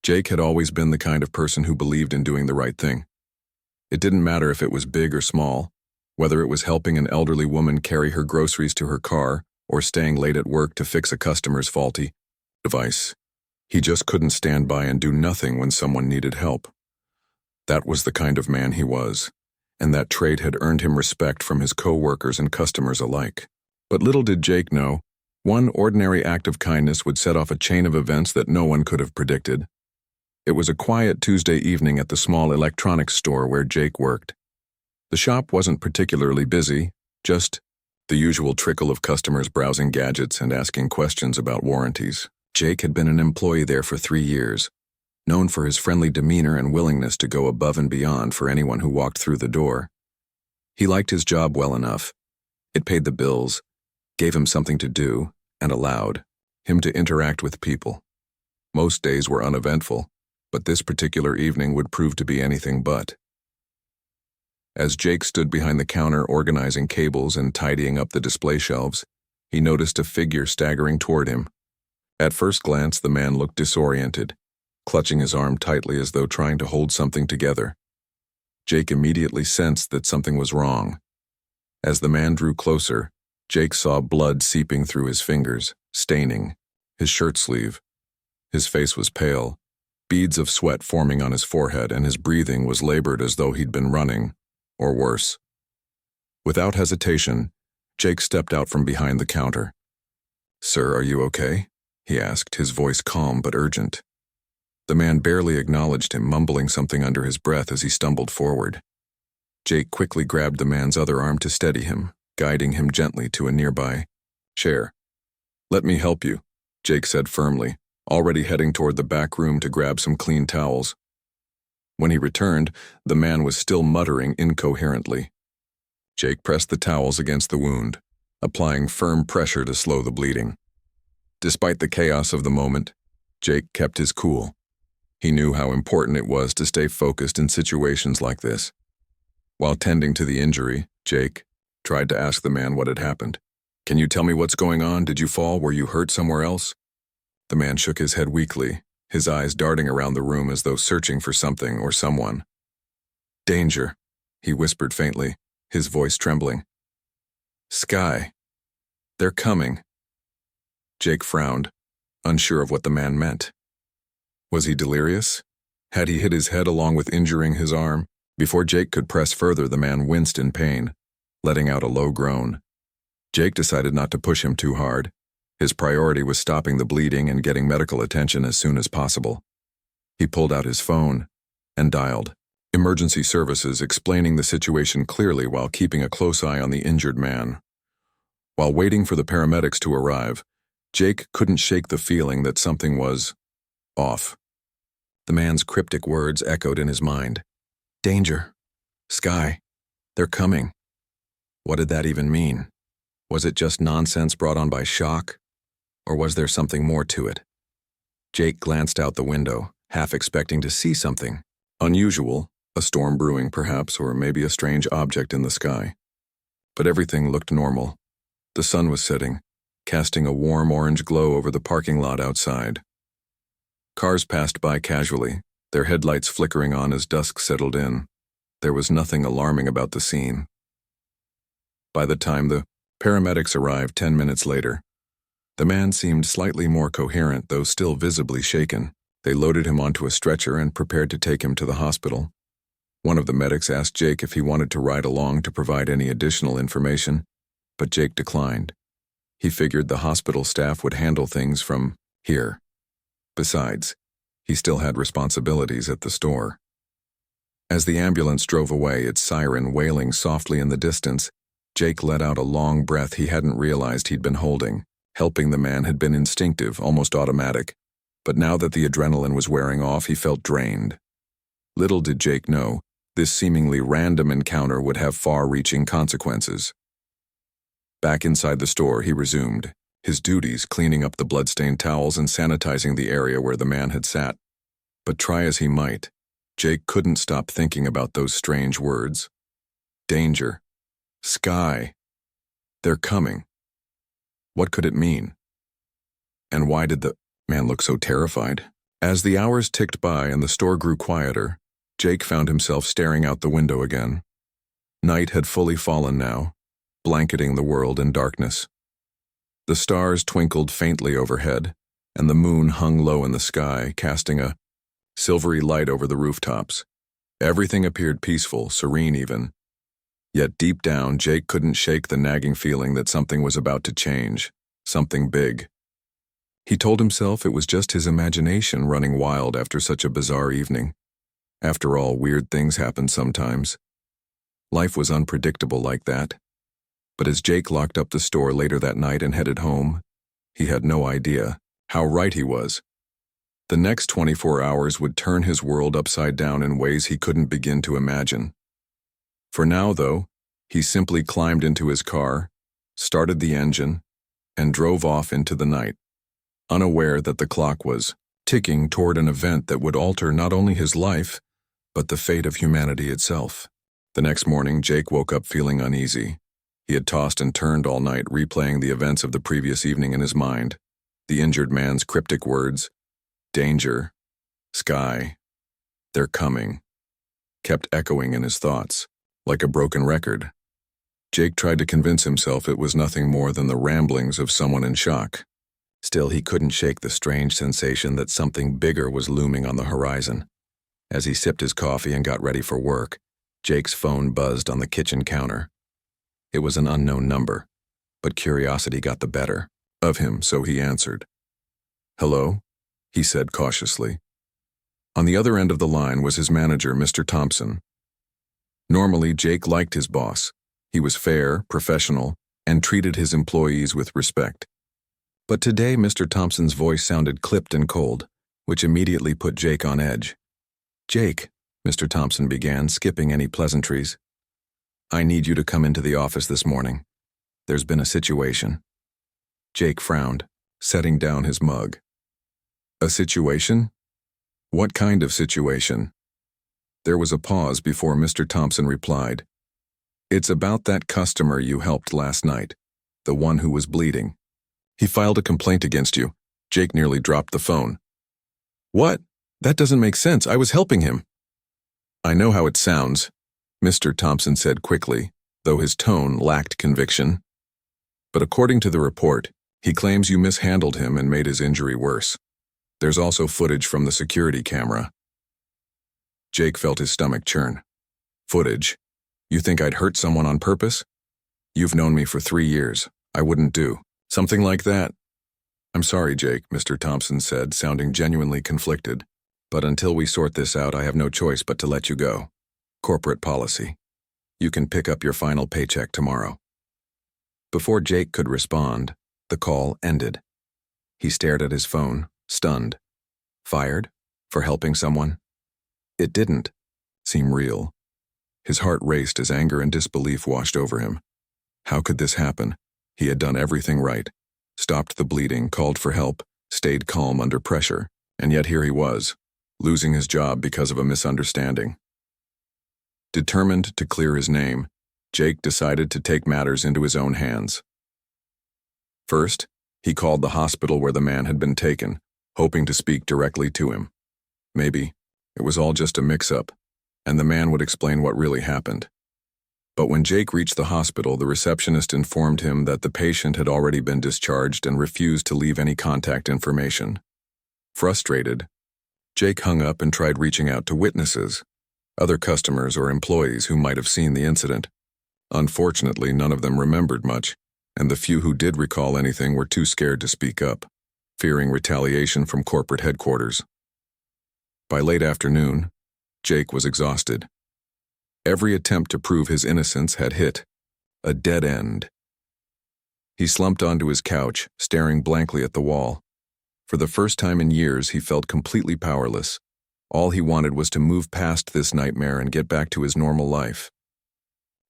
Jake had always been the kind of person who believed in doing the right thing. It didn't matter if it was big or small, whether it was helping an elderly woman carry her groceries to her car or staying late at work to fix a customer's faulty device. He just couldn't stand by and do nothing when someone needed help. That was the kind of man he was, and that trait had earned him respect from his co-workers and customers alike. But little did Jake know, one ordinary act of kindness would set off a chain of events that no one could have predicted. It was a quiet Tuesday evening at the small electronics store where Jake worked. The shop wasn't particularly busy, just the usual trickle of customers browsing gadgets and asking questions about warranties. Jake had been an employee there for 3 years, known for his friendly demeanor and willingness to go above and beyond for anyone who walked through the door. He liked his job well enough. It paid the bills, gave him something to do, and allowed him to interact with people. Most days were uneventful, but this particular evening would prove to be anything but. As Jake stood behind the counter organizing cables and tidying up the display shelves, he noticed a figure staggering toward him. At first glance, the man looked disoriented, clutching his arm tightly as though trying to hold something together. Jake immediately sensed that something was wrong. As the man drew closer, Jake saw blood seeping through his fingers, staining his shirt sleeve. His face was pale, beads of sweat forming on his forehead, and his breathing was labored as though he'd been running, or worse. Without hesitation, Jake stepped out from behind the counter. "Sir, are you okay?" he asked, his voice calm but urgent. The man barely acknowledged him, mumbling something under his breath as he stumbled forward. Jake quickly grabbed the man's other arm to steady him, guiding him gently to a nearby chair. "Let me help you," Jake said firmly, already heading toward the back room to grab some clean towels. When he returned, the man was still muttering incoherently. Jake pressed the towels against the wound, applying firm pressure to slow the bleeding. Despite the chaos of the moment, Jake kept his cool. He knew how important it was to stay focused in situations like this. While tending to the injury, Jake tried to ask the man what had happened. "Can you tell me what's going on? Did you fall? Were you hurt somewhere else?" The man shook his head weakly, his eyes darting around the room as though searching for something or someone. "Danger," he whispered faintly, his voice trembling. "Sky. They're coming." Jake frowned, unsure of what the man meant. Was he delirious? Had he hit his head along with injuring his arm? Before Jake could press further, the man winced in pain, letting out a low groan. Jake decided not to push him too hard. His priority was stopping the bleeding and getting medical attention as soon as possible. He pulled out his phone and dialed emergency services, explaining the situation clearly while keeping a close eye on the injured man. While waiting for the paramedics to arrive, Jake couldn't shake the feeling that something was off. The man's cryptic words echoed in his mind. "Danger. Sky. They're coming." What did that even mean? Was it just nonsense brought on by shock? Or was there something more to it? Jake glanced out the window, half expecting to see something unusual, a storm brewing perhaps, or maybe a strange object in the sky. But everything looked normal. The sun was setting, casting a warm orange glow over the parking lot outside. Cars passed by casually, their headlights flickering on as dusk settled in. There was nothing alarming about the scene. By the time the paramedics arrived 10 minutes later, the man seemed slightly more coherent, though still visibly shaken. They loaded him onto a stretcher and prepared to take him to the hospital. One of the medics asked Jake if he wanted to ride along to provide any additional information, but Jake declined. He figured the hospital staff would handle things from here. Besides, he still had responsibilities at the store. As the ambulance drove away, its siren wailing softly in the distance, Jake let out a long breath he hadn't realized he'd been holding. Helping the man had been instinctive, almost automatic, but now that the adrenaline was wearing off, he felt drained. Little did Jake know, this seemingly random encounter would have far-reaching consequences. Back inside the store, he resumed his duties, cleaning up the blood-stained towels and sanitizing the area where the man had sat. But try as he might, Jake couldn't stop thinking about those strange words. Danger. Sky. They're coming. What could it mean? And why did the man look so terrified? As the hours ticked by and the store grew quieter, Jake found himself staring out the window again. Night had fully fallen now, blanketing the world in darkness. The stars twinkled faintly overhead, and the moon hung low in the sky, casting a silvery light over the rooftops. Everything appeared peaceful, serene even. Yet deep down, Jake couldn't shake the nagging feeling that something was about to change, something big. He told himself it was just his imagination running wild after such a bizarre evening. After all, weird things happen sometimes. Life was unpredictable like that. But as Jake locked up the store later that night and headed home, he had no idea how right he was. The next 24 hours would turn his world upside down in ways he couldn't begin to imagine. For now, though, he simply climbed into his car, started the engine, and drove off into the night, unaware that the clock was ticking toward an event that would alter not only his life, but the fate of humanity itself. The next morning, Jake woke up feeling uneasy. He had tossed and turned all night, replaying the events of the previous evening in his mind. The injured man's cryptic words, danger, sky, they're coming, kept echoing in his thoughts, like a broken record. Jake tried to convince himself it was nothing more than the ramblings of someone in shock. Still, he couldn't shake the strange sensation that something bigger was looming on the horizon. As he sipped his coffee and got ready for work, Jake's phone buzzed on the kitchen counter. It was an unknown number, but curiosity got the better of him, so he answered. "Hello?" he said cautiously. On the other end of the line was his manager, Mr. Thompson. Normally, Jake liked his boss. He was fair, professional, and treated his employees with respect. But today, Mr. Thompson's voice sounded clipped and cold, which immediately put Jake on edge. "Jake," Mr. Thompson began, skipping any pleasantries, "I need you to come into the office this morning. There's been a situation." Jake frowned, setting down his mug. "A situation? What kind of situation?" There was a pause before Mr. Thompson replied. "It's about that customer you helped last night, the one who was bleeding. He filed a complaint against you." Jake nearly dropped the phone. "What? That doesn't make sense. I was helping him." "I know how it sounds," Mr. Thompson said quickly, though his tone lacked conviction. "But according to the report, he claims you mishandled him and made his injury worse. There's also footage from the security camera." Jake felt his stomach churn. "Footage? You think I'd hurt someone on purpose? You've known me for 3 years. I wouldn't do something like that." "I'm sorry, Jake," Mr. Thompson said, sounding genuinely conflicted. "But until we sort this out, I have no choice but to let you go. Corporate policy. You can pick up your final paycheck tomorrow." Before Jake could respond, the call ended. He stared at his phone, stunned. Fired? For helping someone? It didn't seem real. His heart raced as anger and disbelief washed over him. How could this happen? He had done everything right. Stopped the bleeding, called for help, stayed calm under pressure, and yet here he was, losing his job because of a misunderstanding. Determined to clear his name, Jake decided to take matters into his own hands. First, he called the hospital where the man had been taken, hoping to speak directly to him. Maybe it was all just a mix-up, and the man would explain what really happened. But when Jake reached the hospital, the receptionist informed him that the patient had already been discharged and refused to leave any contact information. Frustrated, Jake hung up and tried reaching out to witnesses, other customers or employees who might have seen the incident. Unfortunately, none of them remembered much, and the few who did recall anything were too scared to speak up, fearing retaliation from corporate headquarters. By late afternoon, Jake was exhausted. Every attempt to prove his innocence had hit a dead end. He slumped onto his couch, staring blankly at the wall. For the first time in years, he felt completely powerless. All he wanted was to move past this nightmare and get back to his normal life.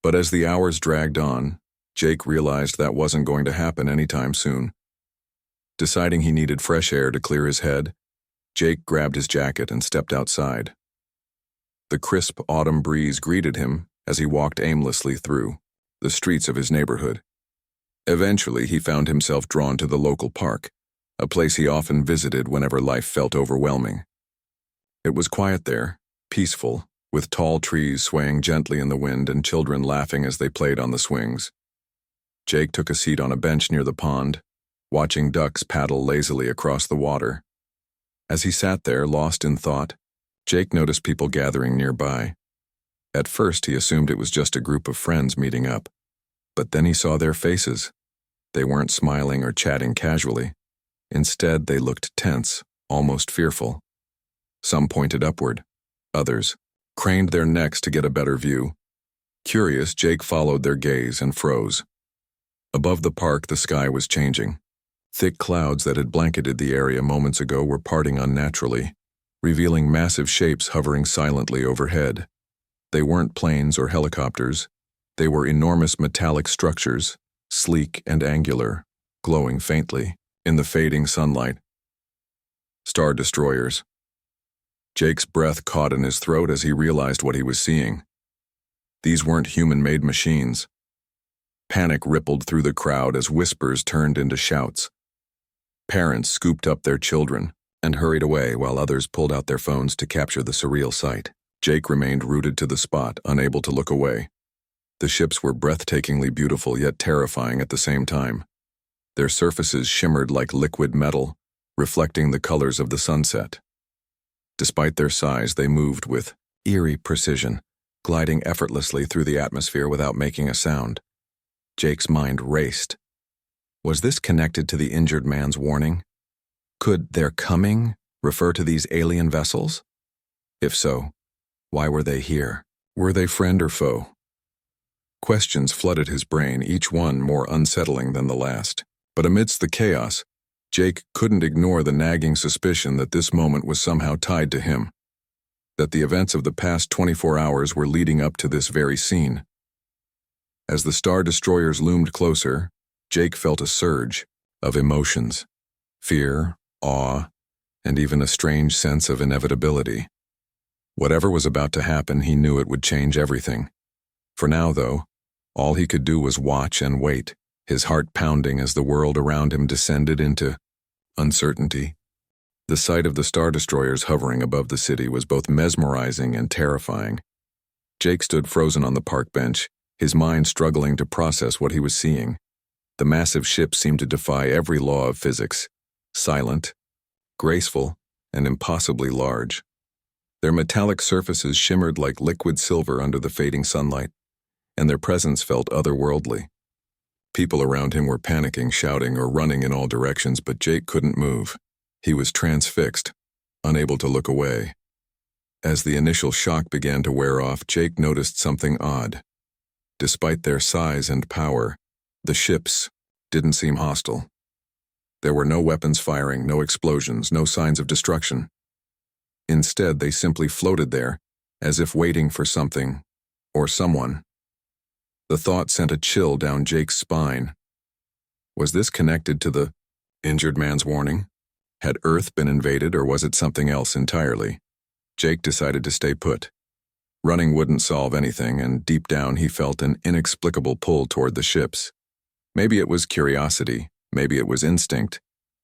But as the hours dragged on, Jake realized that wasn't going to happen anytime soon. Deciding he needed fresh air to clear his head, Jake grabbed his jacket and stepped outside. The crisp autumn breeze greeted him as he walked aimlessly through the streets of his neighborhood. Eventually, he found himself drawn to the local park, a place he often visited whenever life felt overwhelming. It was quiet there, peaceful, with tall trees swaying gently in the wind and children laughing as they played on the swings. Jake took a seat on a bench near the pond, watching ducks paddle lazily across the water. As he sat there, lost in thought, Jake noticed people gathering nearby. At first, he assumed it was just a group of friends meeting up. But then he saw their faces. They weren't smiling or chatting casually. Instead, they looked tense, almost fearful. Some pointed upward. Others craned their necks to get a better view. Curious, Jake followed their gaze and froze. Above the park, the sky was changing. Thick clouds that had blanketed the area moments ago were parting unnaturally, revealing massive shapes hovering silently overhead. They weren't planes or helicopters. They were enormous metallic structures, sleek and angular, glowing faintly in the fading sunlight. Star destroyers. Jake's breath caught in his throat as he realized what he was seeing. These weren't human-made machines. Panic rippled through the crowd as whispers turned into shouts. Parents scooped up their children and hurried away while others pulled out their phones to capture the surreal sight. Jake remained rooted to the spot, unable to look away. The ships were breathtakingly beautiful yet terrifying at the same time. Their surfaces shimmered like liquid metal, reflecting the colors of the sunset. Despite their size, they moved with eerie precision, gliding effortlessly through the atmosphere without making a sound. Jake's mind raced. Was this connected to the injured man's warning? Could their coming refer to these alien vessels? If so, why were they here? Were they friend or foe? Questions flooded his brain, each one more unsettling than the last. But amidst the chaos, Jake couldn't ignore the nagging suspicion that this moment was somehow tied to him, that the events of the past 24 hours were leading up to this very scene. As the Star Destroyers loomed closer, Jake felt a surge of emotions, fear, awe, and even a strange sense of inevitability. Whatever was about to happen, he knew it would change everything. For now, though, all he could do was watch and wait, his heart pounding as the world around him descended into uncertainty. The sight of the Star Destroyers hovering above the city was both mesmerizing and terrifying. Jake stood frozen on the park bench, his mind struggling to process what he was seeing. The massive ships seemed to defy every law of physics, silent, graceful, and impossibly large. Their metallic surfaces shimmered like liquid silver under the fading sunlight, and their presence felt otherworldly. People around him were panicking, shouting, or running in all directions, but Jake couldn't move. He was transfixed, unable to look away. As the initial shock began to wear off, Jake noticed something odd. Despite their size and power, the ships didn't seem hostile. There were no weapons firing, no explosions, no signs of destruction. Instead, they simply floated there, as if waiting for something or someone. The thought sent a chill down Jake's spine. Was this connected to the injured man's warning? Had Earth been invaded, or was it something else entirely? Jake decided to stay put. Running wouldn't solve anything, and deep down he felt an inexplicable pull toward the ships. Maybe it was curiosity, maybe it was instinct,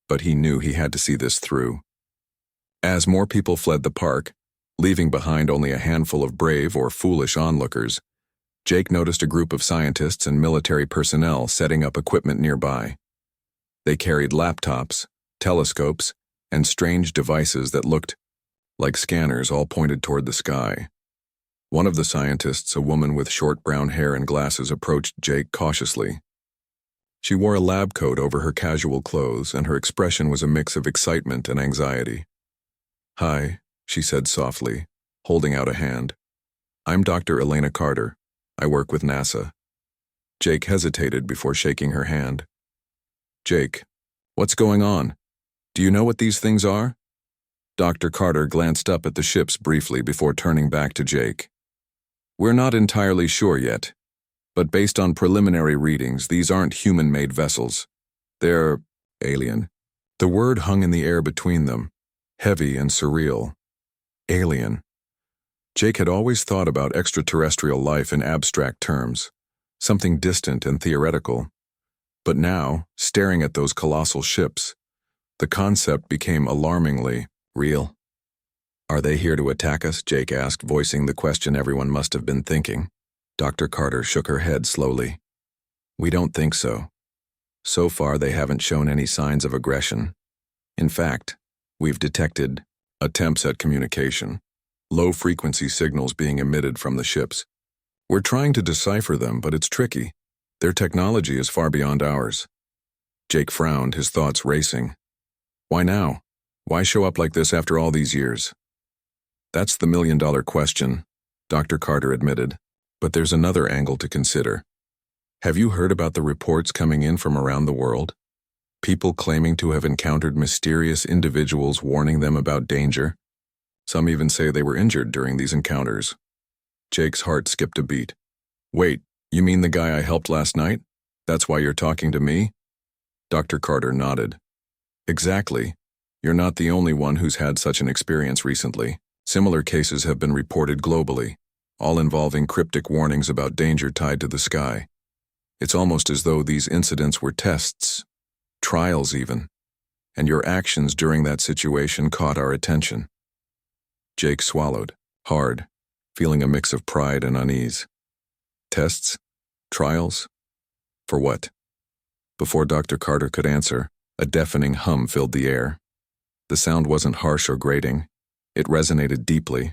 but he knew he had to see this through. As more people fled the park, leaving behind only a handful of brave or foolish onlookers, Jake noticed a group of scientists and military personnel setting up equipment nearby. They carried laptops, telescopes, and strange devices that looked like scanners, all pointed toward the sky. One of the scientists, a woman with short brown hair and glasses, approached Jake cautiously. She wore a lab coat over her casual clothes, and her expression was a mix of excitement and anxiety. "Hi," she said softly, holding out a hand. "I'm Dr. Elena Carter. I work with NASA." Jake hesitated before shaking her hand. "Jake, what's going on? Do you know what these things are?" Dr. Carter glanced up at the ships briefly before turning back to Jake. "We're not entirely sure yet, but based on preliminary readings, these aren't human-made vessels. They're alien." The word hung in the air between them, heavy and surreal. Alien. Jake had always thought about extraterrestrial life in abstract terms, something distant and theoretical. But now, staring at those colossal ships, The concept became alarmingly real. Are they here to attack us? Jake asked, voicing the question everyone must have been thinking. Dr. Carter shook her head slowly. We don't think so. So far, they haven't shown any signs of aggression. In fact, we've detected attempts at communication, low-frequency signals being emitted from the ships. We're trying to decipher them, but it's tricky. Their technology is far beyond ours. Jake frowned, his thoughts racing. Why now? Why show up like this after all these years? That's the million-dollar question, Dr. Carter admitted. But there's another angle to consider. Have you heard about the reports coming in from around the world? People claiming to have encountered mysterious individuals warning them about danger. Some even say they were injured during these encounters. Jake's heart skipped a beat. Wait, you mean the guy I helped last night? That's why you're talking to me? Dr. Carter nodded. Exactly. You're not the only one who's had such an experience recently. Similar cases have been reported globally, all involving cryptic warnings about danger tied to the sky. It's almost as though these incidents were tests, trials even, and your actions during that situation caught our attention. Jake swallowed, hard, feeling a mix of pride and unease. Tests? Trials? For what? Before Dr. Carter could answer, a deafening hum filled the air. The sound wasn't harsh or grating. It resonated deeply,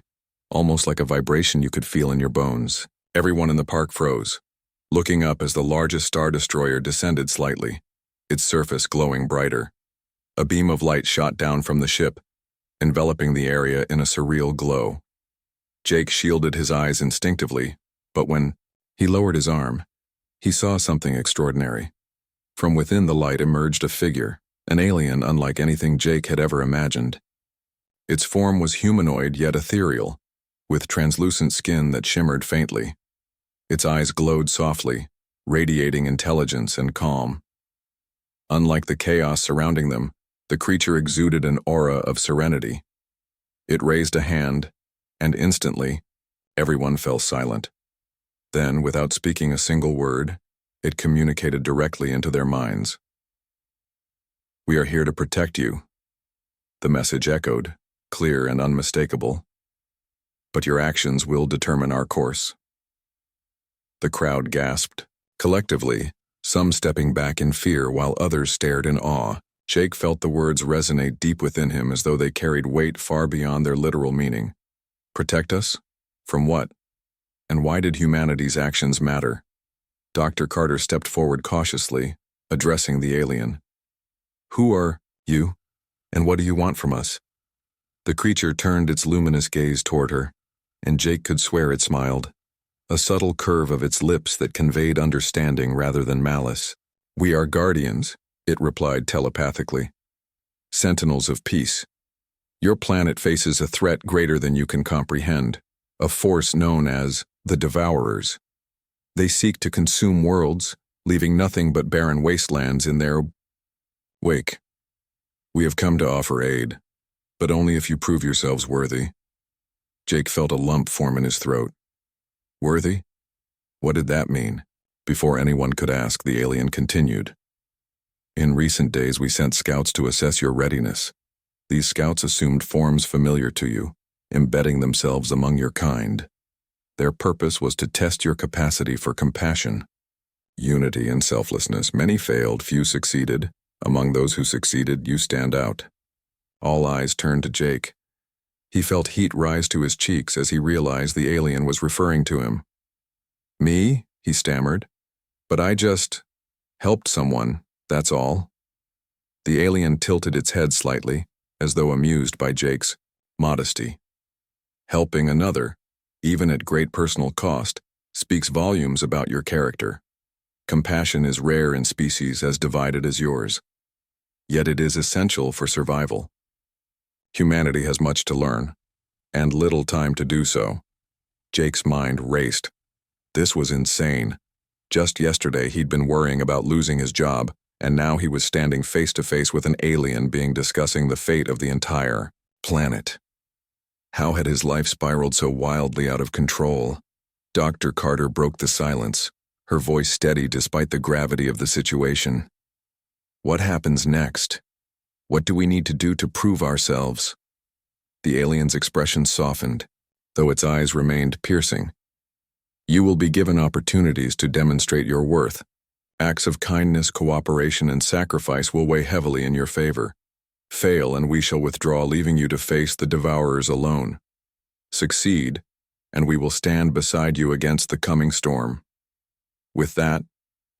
almost like a vibration you could feel in your bones. Everyone in the park froze, looking up as the largest star destroyer descended slightly, its surface glowing brighter. A beam of light shot down from the ship, enveloping the area in a surreal glow. Jake shielded his eyes instinctively, but when he lowered his arm, he saw something extraordinary. From within the light emerged a figure, an alien unlike anything Jake had ever imagined. Its form was humanoid yet ethereal, with translucent skin that shimmered faintly. Its eyes glowed softly, radiating intelligence and calm. Unlike the chaos surrounding them, the creature exuded an aura of serenity. It raised a hand, and instantly, everyone fell silent. Then, without speaking a single word, it communicated directly into their minds. We are here to protect you. The message echoed, clear and unmistakable. But your actions will determine our course. The crowd gasped, collectively, some stepping back in fear while others stared in awe. Jake felt the words resonate deep within him as though they carried weight far beyond their literal meaning. Protect us? From what? And why did humanity's actions matter? Dr. Carter stepped forward cautiously, addressing the alien. Who are you, and what do you want from us? The creature turned its luminous gaze toward her, and Jake could swear it smiled, a subtle curve of its lips that conveyed understanding rather than malice. We are guardians, it replied telepathically. Sentinels of peace. Your planet faces a threat greater than you can comprehend, a force known as the Devourers. They seek to consume worlds, leaving nothing but barren wastelands in their wake. We have come to offer aid, but only if you prove yourselves worthy. Jake felt a lump form in his throat. Worthy? What did that mean? Before anyone could ask, the alien continued. In recent days, we sent scouts to assess your readiness. These scouts assumed forms familiar to you, embedding themselves among your kind. Their purpose was to test your capacity for compassion, unity, and selflessness. Many failed, few succeeded. Among those who succeeded, you stand out. All eyes turned to Jake. He felt heat rise to his cheeks as he realized the alien was referring to him. Me? He stammered. But I just helped someone, that's all. The alien tilted its head slightly, as though amused by Jake's modesty. Helping another, even at great personal cost, speaks volumes about your character. Compassion is rare in species as divided as yours. Yet it is essential for survival. Humanity has much to learn, and little time to do so. Jake's mind raced. This was insane. Just yesterday he'd been worrying about losing his job, and now he was standing face to face with an alien being discussing the fate of the entire planet. How had his life spiraled so wildly out of control? Dr. Carter broke the silence, her voice steady despite the gravity of the situation. What happens next? What do we need to do to prove ourselves? The alien's expression softened, though its eyes remained piercing. You will be given opportunities to demonstrate your worth. Acts of kindness, cooperation, and sacrifice will weigh heavily in your favor. Fail, and we shall withdraw, leaving you to face the devourers alone. Succeed, and we will stand beside you against the coming storm. With that,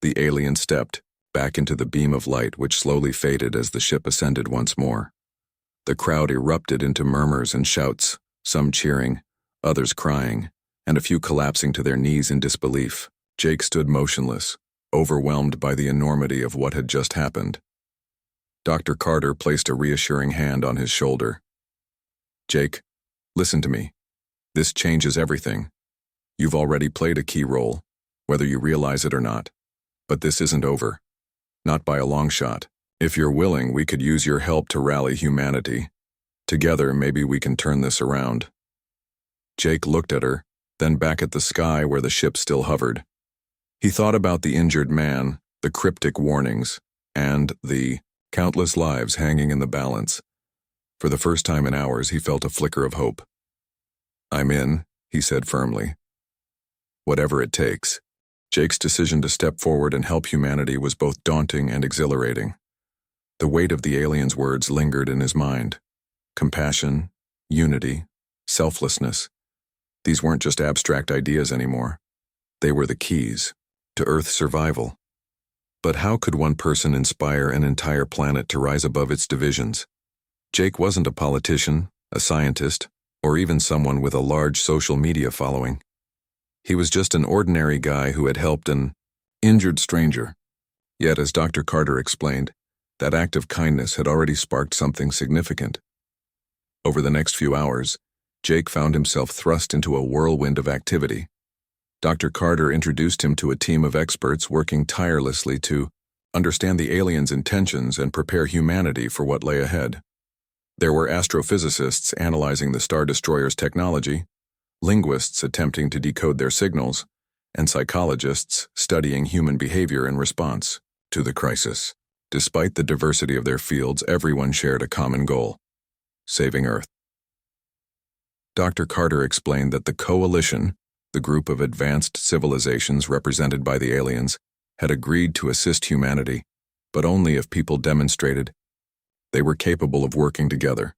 the alien stepped back into the beam of light which slowly faded as the ship ascended once more. The crowd erupted into murmurs and shouts, some cheering, others crying, and a few collapsing to their knees in disbelief. Jake stood motionless, overwhelmed by the enormity of what had just happened. Dr. Carter placed a reassuring hand on his shoulder. Jake, listen to me. This changes everything. You've already played a key role, whether you realize it or not. But this isn't over. Not by a long shot. If you're willing, we could use your help to rally humanity. Together, maybe we can turn this around. Jake looked at her, then back at the sky where the ship still hovered. He thought about the injured man, the cryptic warnings, and the countless lives hanging in the balance. For the first time in hours, he felt a flicker of hope. I'm in, he said firmly. Whatever it takes. Jake's decision to step forward and help humanity was both daunting and exhilarating. The weight of the alien's words lingered in his mind. Compassion, unity, selflessness. These weren't just abstract ideas anymore. They were the keys to Earth's survival. But how could one person inspire an entire planet to rise above its divisions? Jake wasn't a politician, a scientist, or even someone with a large social media following. He was just an ordinary guy who had helped an injured stranger. Yet, as Dr. Carter explained, that act of kindness had already sparked something significant. Over the next few hours, Jake found himself thrust into a whirlwind of activity. Dr. Carter introduced him to a team of experts working tirelessly to understand the aliens' intentions and prepare humanity for what lay ahead. There were astrophysicists analyzing the Star Destroyer's technology, linguists attempting to decode their signals, and psychologists studying human behavior in response to the crisis. Despite the diversity of their fields, everyone shared a common goal: saving Earth. Dr. Carter explained that the Coalition, the group of advanced civilizations represented by the aliens, had agreed to assist humanity, but only if people demonstrated they were capable of working together.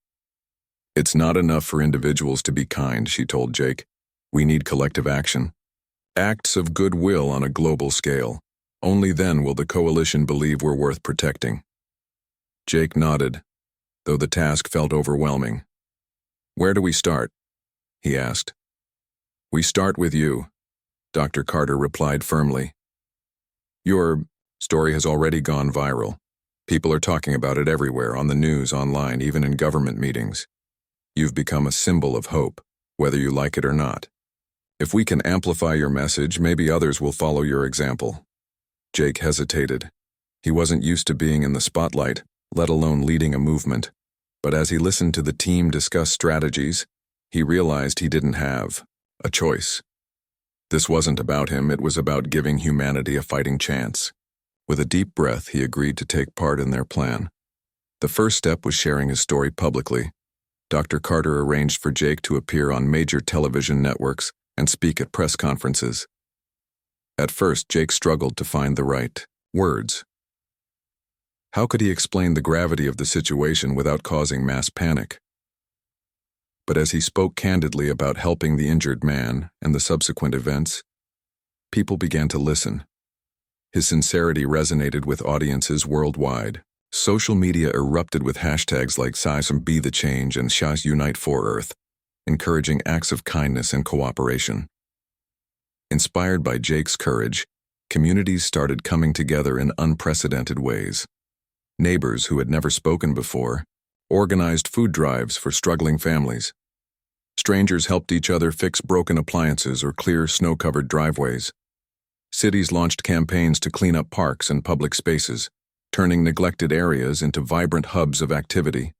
It's not enough for individuals to be kind, she told Jake. We need collective action. Acts of goodwill on a global scale. Only then will the Coalition believe we're worth protecting. Jake nodded, though the task felt overwhelming. Where do we start? He asked. We start with you, Dr. Carter replied firmly. Your story has already gone viral. People are talking about it everywhere, on the news, online, even in government meetings. You've become a symbol of hope, whether you like it or not. If we can amplify your message, maybe others will follow your example. Jake hesitated. He wasn't used to being in the spotlight, let alone leading a movement. But as he listened to the team discuss strategies, he realized he didn't have a choice. This wasn't about him, it was about giving humanity a fighting chance. With a deep breath, he agreed to take part in their plan. The first step was sharing his story publicly. Dr. Carter arranged for Jake to appear on major television networks and speak at press conferences. At first, Jake struggled to find the right words. How could he explain the gravity of the situation without causing mass panic? But as he spoke candidly about helping the injured man and the subsequent events, people began to listen. His sincerity resonated with audiences worldwide. Social media erupted with hashtags like Sci-Fi Be the Change and Shas Unite for Earth, encouraging acts of kindness and cooperation. Inspired by Jake's courage, communities started coming together in unprecedented ways. Neighbors who had never spoken before organized food drives for struggling families. Strangers helped each other fix broken appliances or clear snow-covered driveways. Cities launched campaigns to clean up parks and public spaces, turning neglected areas into vibrant hubs of activity.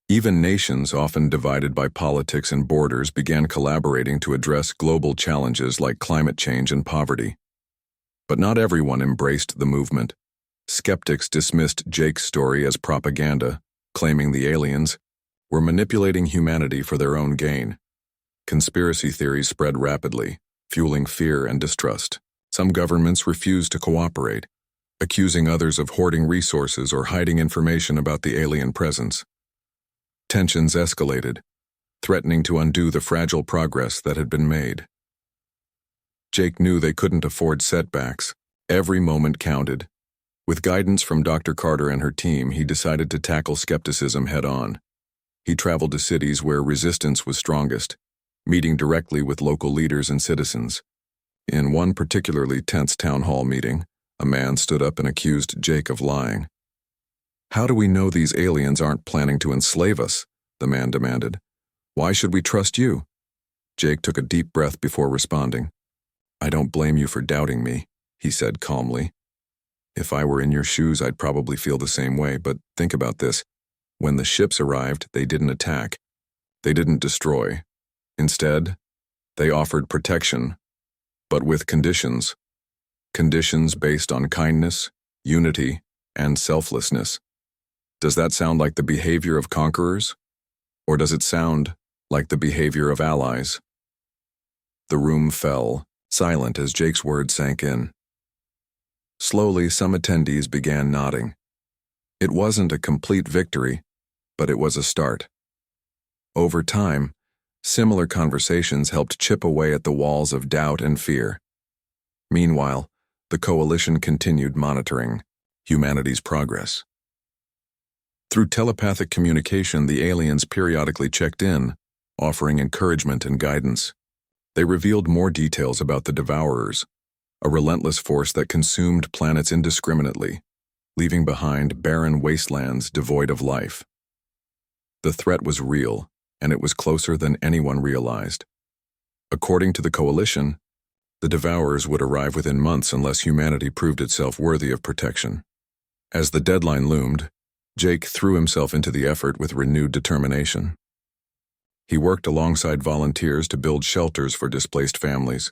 Even nations, often divided by politics and borders, began collaborating to address global challenges like climate change and poverty. But not everyone embraced the movement. Skeptics dismissed Jake's story as propaganda, claiming the aliens were manipulating humanity for their own gain. Conspiracy theories spread rapidly, fueling fear and distrust. Some governments refused to cooperate, accusing others of hoarding resources or hiding information about the alien presence. Tensions escalated, threatening to undo the fragile progress that had been made. Jake knew they couldn't afford setbacks. Every moment counted. With guidance from Dr. Carter and her team, he decided to tackle skepticism head-on. He traveled to cities where resistance was strongest, meeting directly with local leaders and citizens. In one particularly tense town hall meeting, a man stood up and accused Jake of lying. "How do we know these aliens aren't planning to enslave us?" the man demanded. "Why should we trust you?" Jake took a deep breath before responding. "I don't blame you for doubting me," he said calmly. "If I were in your shoes, I'd probably feel the same way, but think about this. When the ships arrived, they didn't attack. They didn't destroy. Instead, they offered protection, but with conditions. Conditions based on kindness, unity, and selflessness. Does that sound like the behavior of conquerors? Or does it sound like the behavior of allies?" The room fell, silent as Jake's words sank in. Slowly, some attendees began nodding. It wasn't a complete victory, but it was a start. Over time, similar conversations helped chip away at the walls of doubt and fear. Meanwhile, the coalition continued monitoring humanity's progress. Through telepathic communication, the aliens periodically checked in, offering encouragement and guidance. They revealed more details about the Devourers, a relentless force that consumed planets indiscriminately, leaving behind barren wastelands devoid of life. The threat was real, and it was closer than anyone realized. According to the coalition, the Devourers would arrive within months unless humanity proved itself worthy of protection. As the deadline loomed, Jake threw himself into the effort with renewed determination. He worked alongside volunteers to build shelters for displaced families,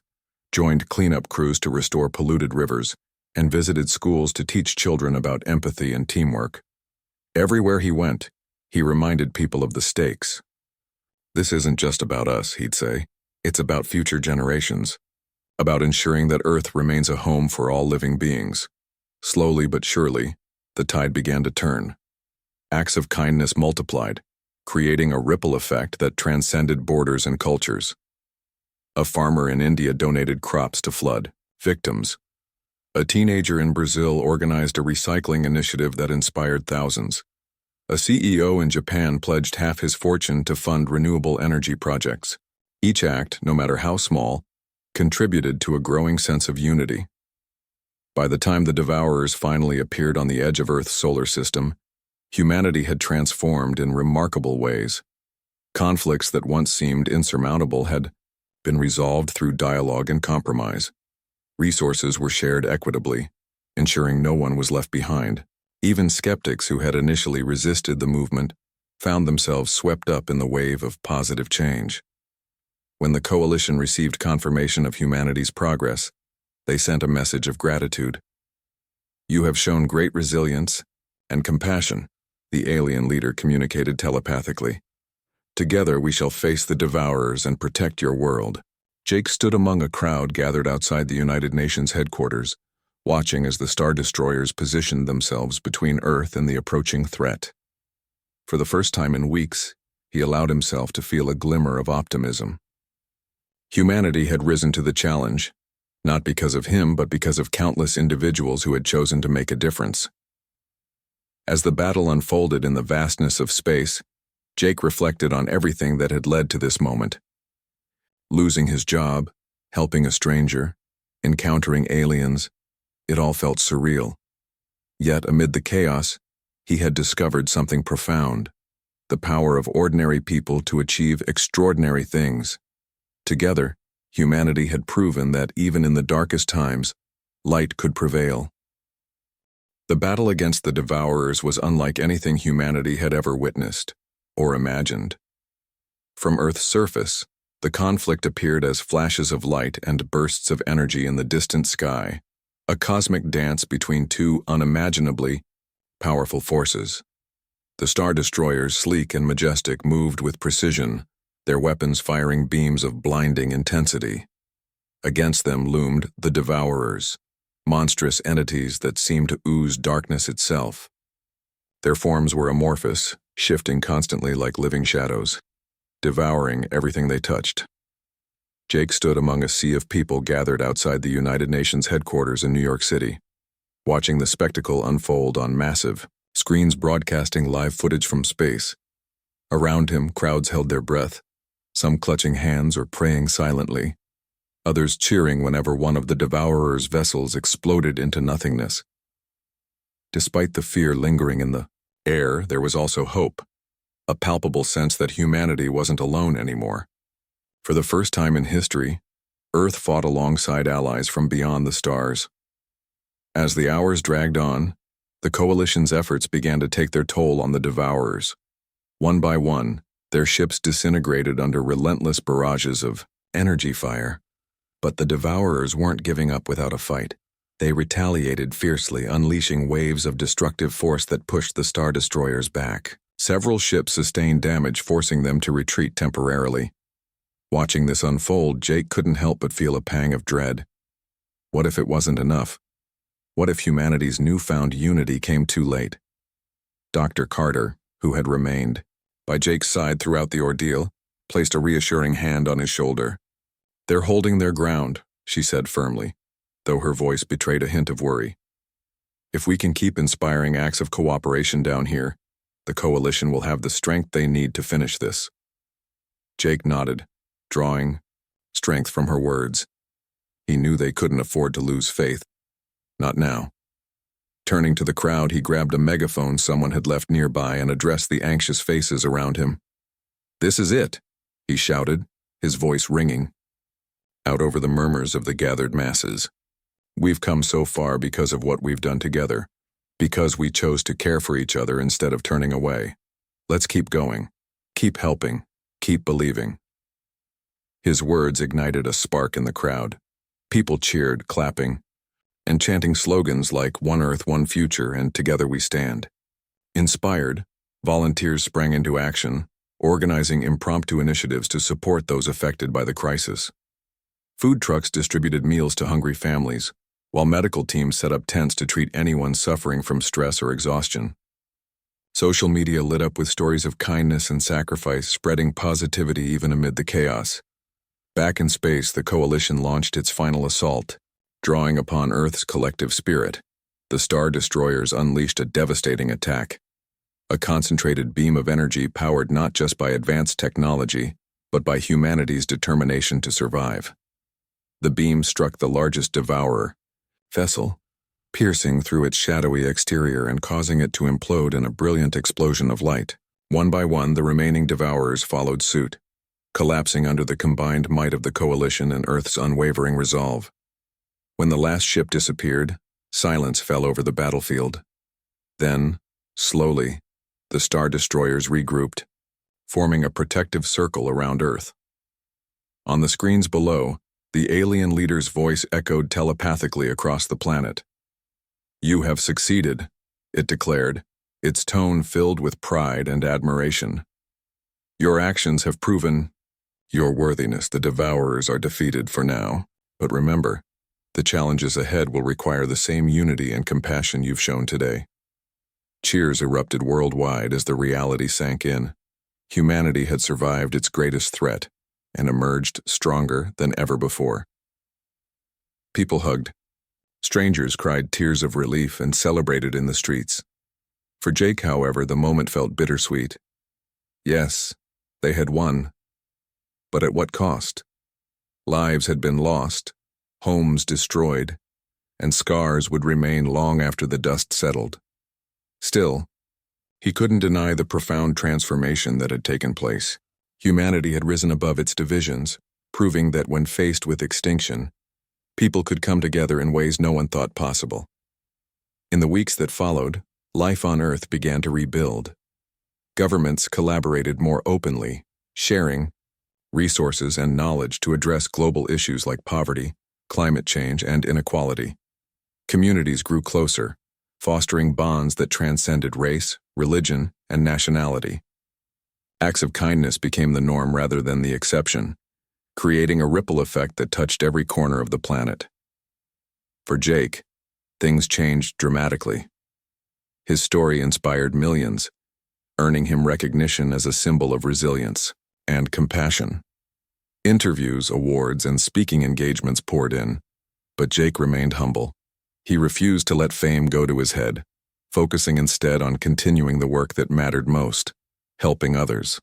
joined cleanup crews to restore polluted rivers, and visited schools to teach children about empathy and teamwork. Everywhere he went, he reminded people of the stakes. "This isn't just about us," he'd say. "It's about future generations, about ensuring that Earth remains a home for all living beings." Slowly but surely, the tide began to turn. Acts of kindness multiplied, creating a ripple effect that transcended borders and cultures. A farmer in India donated crops to flood victims. A teenager in Brazil organized a recycling initiative that inspired thousands. A CEO in Japan pledged half his fortune to fund renewable energy projects. Each act, no matter how small, contributed to a growing sense of unity. By the time the Devourers finally appeared on the edge of Earth's solar system, humanity had transformed in remarkable ways. Conflicts that once seemed insurmountable had been resolved through dialogue and compromise. Resources were shared equitably, ensuring no one was left behind. Even skeptics who had initially resisted the movement found themselves swept up in the wave of positive change. When the coalition received confirmation of humanity's progress, they sent a message of gratitude. "You have shown great resilience and compassion," the alien leader communicated telepathically. "Together we shall face the Devourers and protect your world." Jake stood among a crowd gathered outside the United Nations headquarters, watching as the Star Destroyers positioned themselves between Earth and the approaching threat. For the first time in weeks, he allowed himself to feel a glimmer of optimism. Humanity had risen to the challenge, not because of him, but because of countless individuals who had chosen to make a difference. As the battle unfolded in the vastness of space, Jake reflected on everything that had led to this moment. Losing his job, helping a stranger, encountering aliens, it all felt surreal. Yet amid the chaos, he had discovered something profound: the power of ordinary people to achieve extraordinary things. Together, humanity had proven that even in the darkest times, light could prevail. The battle against the Devourers was unlike anything humanity had ever witnessed or imagined. From Earth's surface, the conflict appeared as flashes of light and bursts of energy in the distant sky, a cosmic dance between two unimaginably powerful forces. The Star Destroyers, sleek and majestic, moved with precision, their weapons firing beams of blinding intensity. Against them loomed the Devourers, monstrous entities that seemed to ooze darkness itself. Their forms were amorphous, shifting constantly like living shadows, devouring everything they touched. Jake stood among a sea of people gathered outside the United Nations headquarters in New York City, watching the spectacle unfold on massive screens broadcasting live footage from space. Around him, crowds held their breath, some clutching hands or praying silently, others cheering whenever one of the Devourer's vessels exploded into nothingness. Despite the fear lingering in the air, there was also hope, a palpable sense that humanity wasn't alone anymore. For the first time in history, Earth fought alongside allies from beyond the stars. As the hours dragged on, the Coalition's efforts began to take their toll on the Devourers. One by one, their ships disintegrated under relentless barrages of energy fire. But the Devourers weren't giving up without a fight. They retaliated fiercely, unleashing waves of destructive force that pushed the Star Destroyers back. Several ships sustained damage, forcing them to retreat temporarily. Watching this unfold, Jake couldn't help but feel a pang of dread. What if it wasn't enough? What if humanity's newfound unity came too late? Dr. Carter, who had remained by Jake's side throughout the ordeal, placed a reassuring hand on his shoulder. "They're holding their ground," she said firmly, though her voice betrayed a hint of worry. "If we can keep inspiring acts of cooperation down here, the Coalition will have the strength they need to finish this." Jake nodded, drawing strength from her words. He knew they couldn't afford to lose faith. Not now. Turning to the crowd, he grabbed a megaphone someone had left nearby and addressed the anxious faces around him. "This is it," he shouted, his voice ringing out over the murmurs of the gathered masses. "We've come so far because of what we've done together, because we chose to care for each other instead of turning away. Let's keep going, keep helping, keep believing." His words ignited a spark in the crowd. People cheered, clapping, and chanting slogans like "One Earth, One Future" and "Together We Stand." Inspired, volunteers sprang into action, organizing impromptu initiatives to support those affected by the crisis. Food trucks distributed meals to hungry families, while medical teams set up tents to treat anyone suffering from stress or exhaustion. Social media lit up with stories of kindness and sacrifice, spreading positivity even amid the chaos. Back in space, the Coalition launched its final assault. Drawing upon Earth's collective spirit, the Star Destroyers unleashed a devastating attack. A concentrated beam of energy powered not just by advanced technology, but by humanity's determination to survive. The beam struck the largest Devourer vessel, piercing through its shadowy exterior and causing it to implode in a brilliant explosion of light. One by one, the remaining Devourers followed suit, collapsing under the combined might of the Coalition and Earth's unwavering resolve. When the last ship disappeared, silence fell over the battlefield. Then, slowly, the Star Destroyers regrouped, forming a protective circle around Earth. On the screens below, the alien leader's voice echoed telepathically across the planet. "You have succeeded," it declared, its tone filled with pride and admiration. "Your actions have proven your worthiness. The Devourers are defeated for now, but remember, the challenges ahead will require the same unity and compassion you've shown today." Cheers erupted worldwide as the reality sank in. Humanity had survived its greatest threat and emerged stronger than ever before. People hugged. Strangers cried tears of relief and celebrated in the streets. For Jake, however, the moment felt bittersweet. Yes, they had won. But at what cost? Lives had been lost, homes destroyed, and scars would remain long after the dust settled. Still, he couldn't deny the profound transformation that had taken place. Humanity had risen above its divisions, proving that when faced with extinction, people could come together in ways no one thought possible. In the weeks that followed, life on Earth began to rebuild. Governments collaborated more openly, sharing resources and knowledge to address global issues like poverty, climate change, and inequality. Communities grew closer, fostering bonds that transcended race, religion, and nationality. Acts of kindness became the norm rather than the exception, creating a ripple effect that touched every corner of the planet. For Jake, things changed dramatically. His story inspired millions, earning him recognition as a symbol of resilience and compassion. Interviews, awards, and speaking engagements poured in, but Jake remained humble. He refused to let fame go to his head, focusing instead on continuing the work that mattered most, helping others.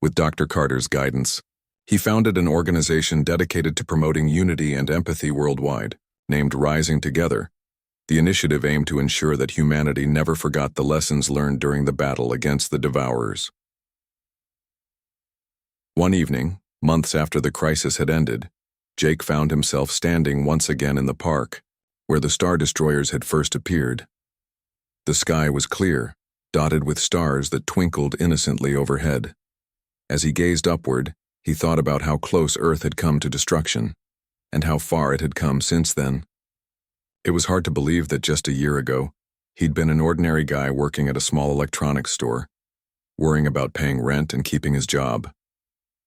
With Dr. Carter's guidance, he founded an organization dedicated to promoting unity and empathy worldwide, named Rising Together. The initiative aimed to ensure that humanity never forgot the lessons learned during the battle against the devourers. One evening, months after the crisis had ended, Jake found himself standing once again in the park, where the Star Destroyers had first appeared. The sky was clear, dotted with stars that twinkled innocently overhead. As he gazed upward, he thought about how close Earth had come to destruction, and how far it had come since then. It was hard to believe that just a year ago, he'd been an ordinary guy working at a small electronics store, worrying about paying rent and keeping his job.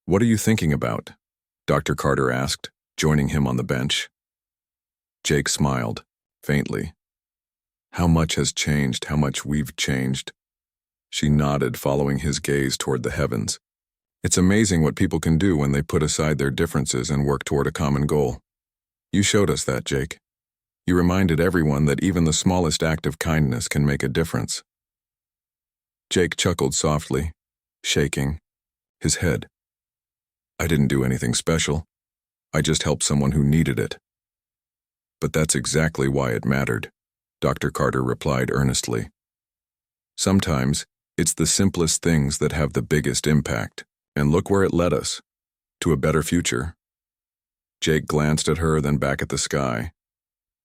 "What are you thinking about?" Dr. Carter asked, joining him on the bench. Jake smiled, faintly. "How much has changed, how much we've changed." She nodded, following his gaze toward the heavens. "It's amazing what people can do when they put aside their differences and work toward a common goal. You showed us that, Jake. You reminded everyone that even the smallest act of kindness can make a difference." Jake chuckled softly, shaking his head. "I didn't do anything special. I just helped someone who needed it." "But that's exactly why it mattered," Dr. Carter replied earnestly. "Sometimes, it's the simplest things that have the biggest impact, and look where it led us, to a better future." Jake glanced at her, then back at the sky.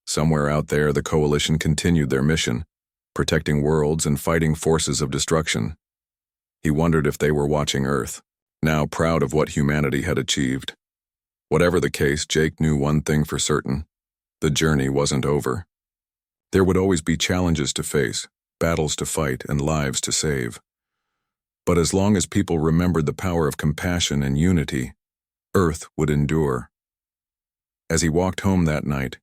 Somewhere out there, the coalition continued their mission, protecting worlds and fighting forces of destruction. He wondered if they were watching Earth, now proud of what humanity had achieved. Whatever the case, Jake knew one thing for certain: the journey wasn't over. There would always be challenges to face, battles to fight, and lives to save. But as long as people remembered the power of compassion and unity, Earth would endure. As he walked home that night,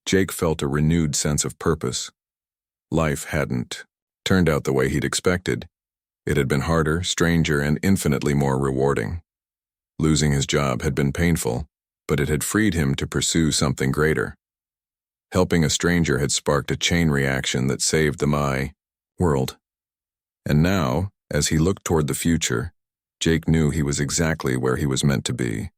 Jake felt a renewed sense of purpose. Life hadn't turned out the way he'd expected. It had been harder, stranger, and infinitely more rewarding. Losing his job had been painful, but it had freed him to pursue something greater. Helping a stranger had sparked a chain reaction that saved the world. And now, as he looked toward the future, Jake knew he was exactly where he was meant to be.